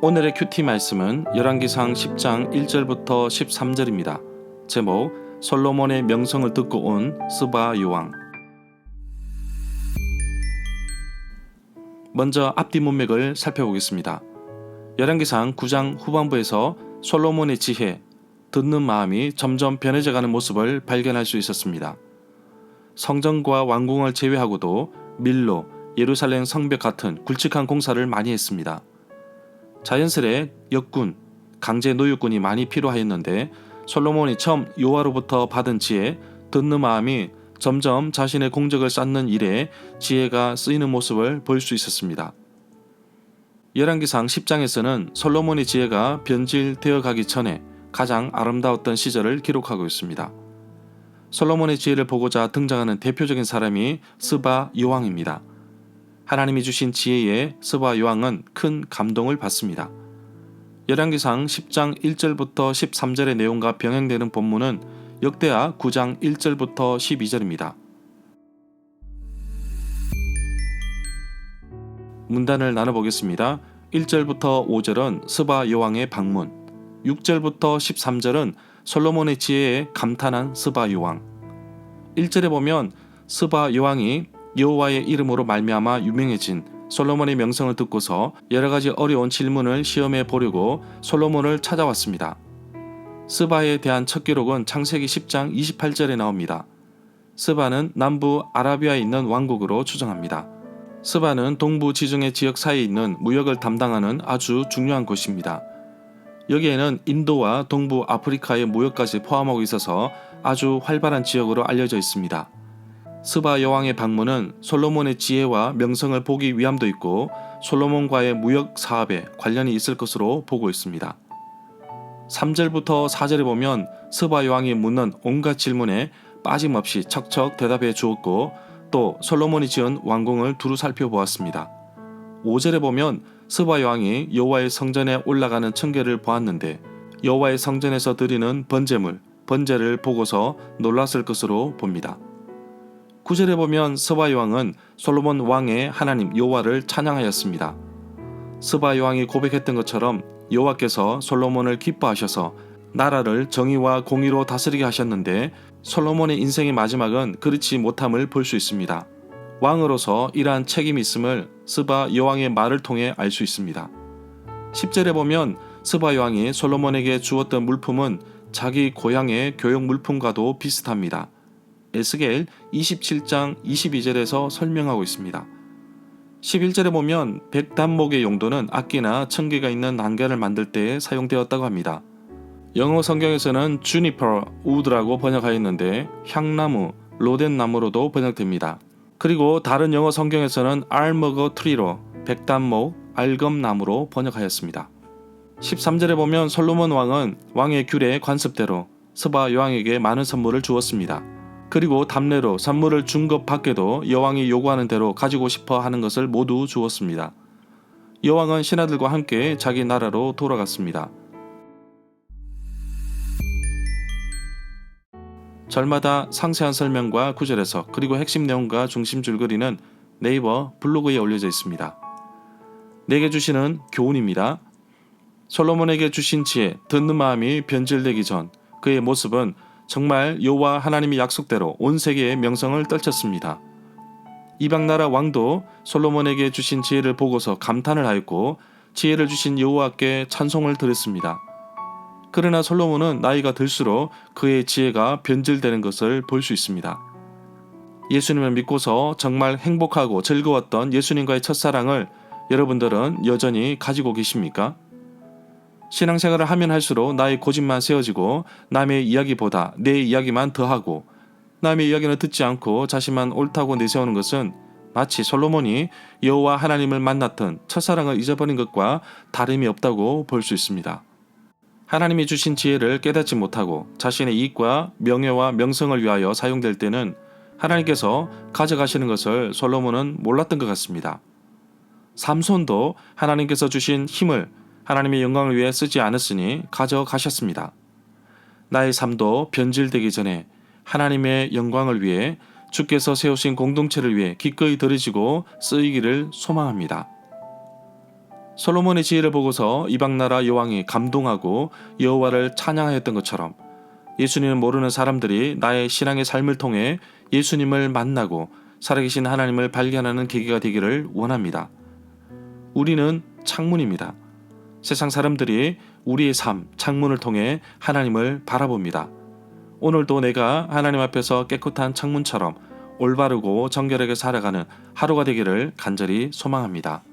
오늘의 큐티 말씀은 열왕기상 10장 1절부터 13절입니다. 제목 솔로몬의 명성을 듣고 온 스바 요왕. 먼저 앞뒤 문맥을 살펴보겠습니다. 열왕기상 9장 후반부에서 솔로몬의 지혜, 듣는 마음이 점점 변해져가는 모습을 발견할 수 있었습니다. 성전과 왕궁을 제외하고도 밀로, 예루살렘 성벽 같은 굵직한 공사를 많이 했습니다. 자연스레 역군, 강제 노역군이 많이 필요하였는데 솔로몬이 처음 여호와로부터 받은 지혜, 듣는 마음이 점점 자신의 공적을 쌓는 일에 지혜가 쓰이는 모습을 볼 수 있었습니다. 열왕기상 10장에서는 솔로몬의 지혜가 변질되어 가기 전에 가장 아름다웠던 시절을 기록하고 있습니다. 솔로몬의 지혜를 보고자 등장하는 대표적인 사람이 스바 요왕입니다. 하나님이 주신 지혜에 스바 요왕은 큰 감동을 받습니다. 열왕기상 10장 1절부터 13절의 내용과 병행되는 본문은 역대하 9장 1절부터 12절입니다. 문단을 나눠보겠습니다. 1절부터 5절은 스바 요왕의 방문, 6절부터 13절은 솔로몬의 지혜에 감탄한 스바 요왕. 1절에 보면 스바 요왕이 여호와의 이름으로 말미암아 유명해진 솔로몬의 명성을 듣고서 여러가지 어려운 질문을 시험해 보려고 솔로몬을 찾아왔습니다. 스바에 대한 첫 기록은 창세기 10장 28절에 나옵니다. 스바는 남부 아라비아에 있는 왕국으로 추정합니다. 스바는 동부 지중해 지역 사이에 있는 무역을 담당하는 아주 중요한 곳입니다. 여기에는 인도와 동부 아프리카의 무역까지 포함하고 있어서 아주 활발한 지역으로 알려져 있습니다. 스바 여왕의 방문은 솔로몬의 지혜와 명성을 보기 위함도 있고 솔로몬과의 무역 사업에 관련이 있을 것으로 보고 있습니다. 3절부터 4절에 보면 스바 여왕이 묻는 온갖 질문에 빠짐없이 척척 대답해 주었고 또 솔로몬이 지은 왕궁을 두루 살펴보았습니다. 5절에 보면 스바 여왕이 여호와의 성전에 올라가는 청결을 보았는데 여호와의 성전에서 드리는 번제를 보고서 놀랐을 것으로 봅니다. 9절에 보면 스바 여왕은 솔로몬 왕의 하나님 여호와를 찬양하였습니다. 스바 여왕이 고백했던 것처럼 여호와께서 솔로몬을 기뻐하셔서 나라를 정의와 공의로 다스리게 하셨는데 솔로몬의 인생의 마지막은 그렇지 못함을 볼 수 있습니다. 왕으로서 이러한 책임이 있음을 스바 여왕의 말을 통해 알 수 있습니다. 10절에 보면 스바 여왕이 솔로몬에게 주었던 물품은 자기 고향의 교역 물품과도 비슷합니다. 에스겔 27장 22절에서 설명하고 있습니다. 11절에 보면 백단목의 용도는 악기나 청기가 있는 난간을 만들 때 사용되었다고 합니다. 영어 성경에서는 주니퍼 우드라고 번역하였는데 향나무, 로덴나무로도 번역됩니다. 그리고 다른 영어 성경에서는 알머거 트리로 백단목, 알검나무로 번역하였습니다. 13절에 보면 솔로몬 왕은 왕의 규례 관습대로 스바 여왕에게 많은 선물을 주었습니다. 그리고 답례로 선물을 준 것 밖에도 여왕이 요구하는 대로 가지고 싶어 하는 것을 모두 주었습니다. 여왕은 신하들과 함께 자기 나라로 돌아갔습니다. 절마다 상세한 설명과 구절 해석 그리고 핵심 내용과 중심 줄거리는 네이버 블로그에 올려져 있습니다. 내게 주시는 교훈입니다. 솔로몬에게 주신 지혜, 듣는 마음이 변질되기 전 그의 모습은 정말 여호와 하나님의 약속대로 온 세계의 명성을 떨쳤습니다. 이방나라 왕도 솔로몬에게 주신 지혜를 보고서 감탄을 하였고 지혜를 주신 여호와께 찬송을 드렸습니다. 그러나 솔로몬은 나이가 들수록 그의 지혜가 변질되는 것을 볼 수 있습니다. 예수님을 믿고서 정말 행복하고 즐거웠던 예수님과의 첫사랑을 여러분들은 여전히 가지고 계십니까? 신앙생활을 하면 할수록 나의 고집만 세워지고 남의 이야기보다 내 이야기만 더하고 남의 이야기는 듣지 않고 자신만 옳다고 내세우는 것은 마치 솔로몬이 여호와 하나님을 만났던 첫사랑을 잊어버린 것과 다름이 없다고 볼 수 있습니다. 하나님이 주신 지혜를 깨닫지 못하고 자신의 이익과 명예와 명성을 위하여 사용될 때는 하나님께서 가져가시는 것을 솔로몬은 몰랐던 것 같습니다. 삼손도 하나님께서 주신 힘을 하나님의 영광을 위해 쓰지 않았으니 가져가셨습니다. 나의 삶도 변질되기 전에 하나님의 영광을 위해 주께서 세우신 공동체를 위해 기꺼이 드려지고 쓰이기를 소망합니다. 솔로몬의 지혜를 보고서 이방 나라 여왕이 감동하고 여호와를 찬양하였던 것처럼 예수님을 모르는 사람들이 나의 신앙의 삶을 통해 예수님을 만나고 살아계신 하나님을 발견하는 계기가 되기를 원합니다. 우리는 창문입니다. 세상 사람들이 우리의 삶, 창문을 통해 하나님을 바라봅니다. 오늘도 내가 하나님 앞에서 깨끗한 창문처럼 올바르고 정결하게 살아가는 하루가 되기를 간절히 소망합니다.